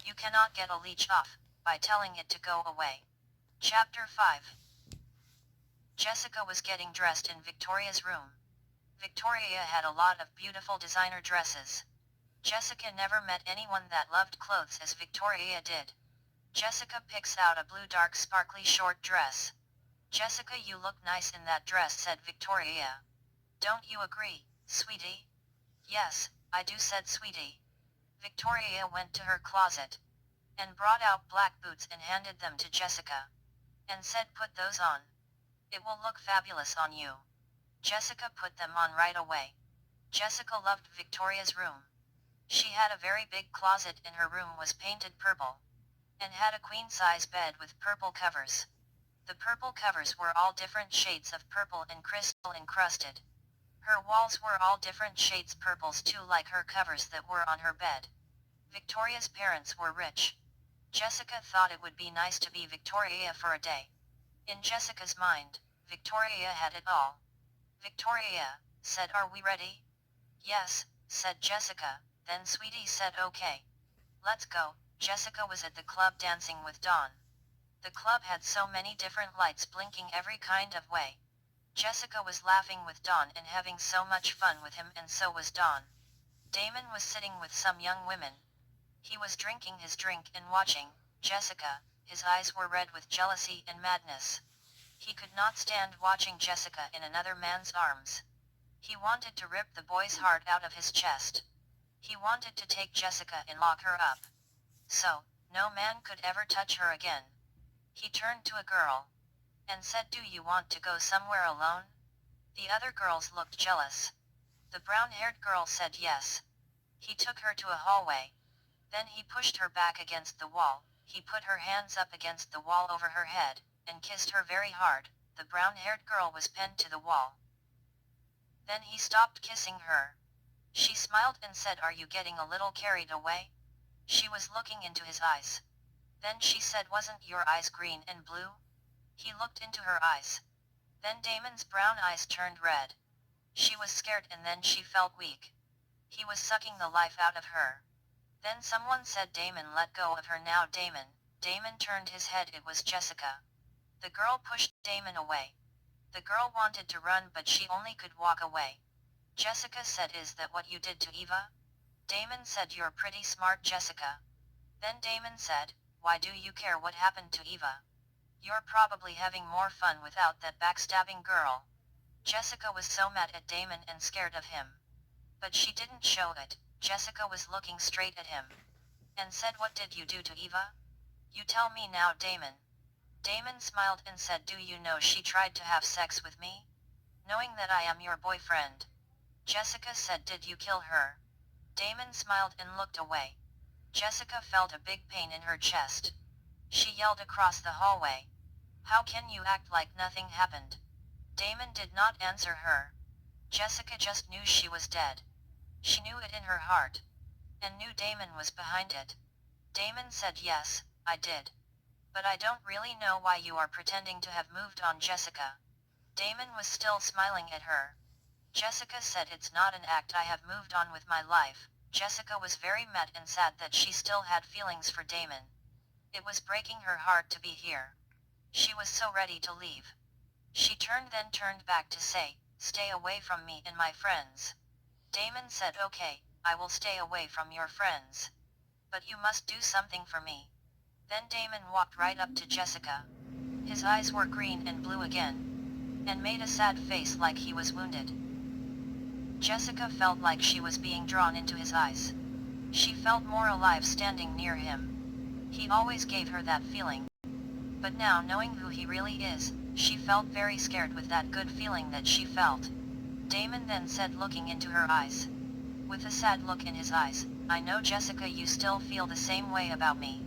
You cannot get a leech off by telling it to go away. Chapter 5. Jessica was getting dressed in Victoria's room. Victoria had a lot of beautiful designer dresses. Jessica never met anyone that loved clothes as Victoria did. Jessica picks out a blue dark sparkly short dress. Jessica, you look nice in that dress, said Victoria. Don't you agree, sweetie? Yes, I do, said Sweetie. Victoria went to her closet and brought out black boots and handed them to Jessica and said, put those on. It will look fabulous on you. Jessica put them on right away. Jessica loved Victoria's room. She had a very big closet and her room was painted purple and had a queen-size bed with purple covers. The purple covers were all different shades of purple and crystal encrusted. Her walls were all different shades purples too, like her covers that were on her bed. Victoria's parents were rich. Jessica thought it would be nice to be Victoria for a day. In Jessica's mind, Victoria had it all. Victoria said, "Are we ready?" "Yes," said Jessica. Then Sweetie said, "Okay. Let's go." Jessica was at the club dancing with Don. The club had so many different lights blinking every kind of way. Jessica was laughing with Don and having so much fun with him, and so was Don. Damon was sitting with some young women. He was drinking his drink and watching Jessica. His eyes were red with jealousy and madness. He could not stand watching Jessica in another man's arms. He wanted to rip the boy's heart out of his chest. He wanted to take Jessica and lock her up, so no man could ever touch her again. He turned to a girl and said, "Do you want to go somewhere alone?" The other girls looked jealous. The brown-haired girl said yes. He took her to a hallway. Then he pushed her back against the wall. He put her hands up against the wall over her head and kissed her very hard. The brown-haired girl was pinned to the wall. Then he stopped kissing her. She smiled and said, "Are you getting a little carried away?" She was looking into his eyes. Then she said, "Wasn't your eyes green and blue?" He looked into her eyes. Then Damon's brown eyes turned red. She was scared and then she felt weak. He was sucking the life out of her. Then someone said, "Damon, let go of her now." Damon turned his head. It was Jessica. The girl pushed Damon away. The girl wanted to run, but she only could walk away. Jessica said, "Is that what you did to Eva?" Damon said, "You're pretty smart, Jessica." Then Damon said, "Why do you care what happened to Eva? You're probably having more fun without that backstabbing girl." Jessica was so mad at Damon and scared of him. But she didn't show it. Jessica was looking straight at him and said, "What did you do to Eva? You tell me now, Damon." Damon smiled and said, "Do you know she tried to have sex with me, knowing that I am your boyfriend?" Jessica said, "Did you kill her?" Damon smiled and looked away. Jessica felt a big pain in her chest. She yelled across the hallway, "How can you act like nothing happened?" Damon did not answer her. Jessica just knew she was dead. She knew it in her heart and knew Damon was behind it. Damon said, "Yes, I did. But I don't really know why you are pretending to have moved on, Jessica." Damon was still smiling at her. Jessica said, "It's not an act. I have moved on with my life." Jessica was very mad and sad that she still had feelings for Damon. It was breaking her heart to be here. She was so ready to leave. She turned back to say, "Stay away from me and my friends." Damon said, "Okay, I will stay away from your friends. But you must do something for me." Then Damon walked right up to Jessica. His eyes were green and blue again and made a sad face like he was wounded. Jessica felt like she was being drawn into his eyes. She felt more alive standing near him. He always gave her that feeling. But now, knowing who he really is, she felt very scared with that good feeling that she felt. Damon then said, looking into her eyes with a sad look in his eyes, "I know, Jessica, you still feel the same way about me.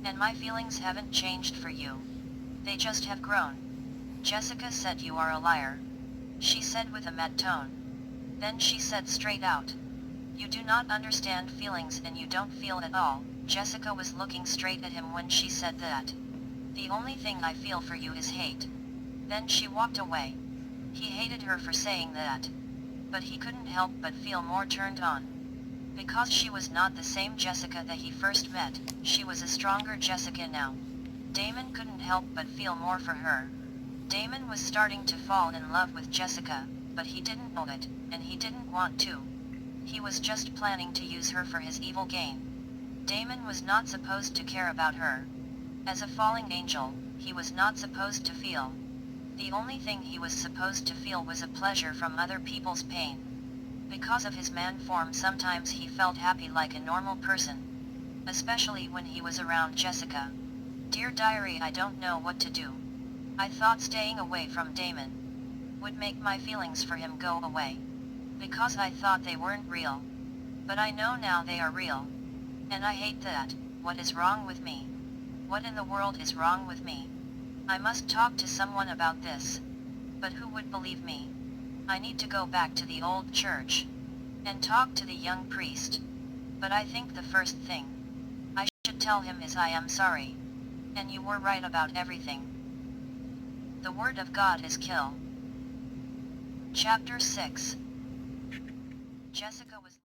And my feelings haven't changed for you. They just have grown." Jessica said, "You are a liar," she said with a mad tone. Then she said straight out, "You do not understand feelings and you don't feel at all." Jessica was looking straight at him when she said that. "The only thing I feel for you is hate." Then she walked away. He hated her for saying that. But he couldn't help but feel more turned on. Because she was not the same Jessica that he first met, she was a stronger Jessica now. Damon couldn't help but feel more for her. Damon was starting to fall in love with Jessica, but he didn't know it, and he didn't want to. He was just planning to use her for his evil gain. Damon was not supposed to care about her. As a falling angel, he was not supposed to feel. The only thing he was supposed to feel was a pleasure from other people's pain. Because of his man form, sometimes he felt happy like a normal person. Especially when he was around Jessica. Dear Diary, I don't know what to do. I thought staying away from Damon would make my feelings for him go away. Because I thought they weren't real. But I know now they are real. And I hate that. What is wrong with me? What in the world is wrong with me? I must talk to someone about this. But who would believe me? I need to go back to the old church and talk to the young priest. But I think the first thing I should tell him is I am sorry. And you were right about everything. The word of God is kill. Chapter 6. Jessica was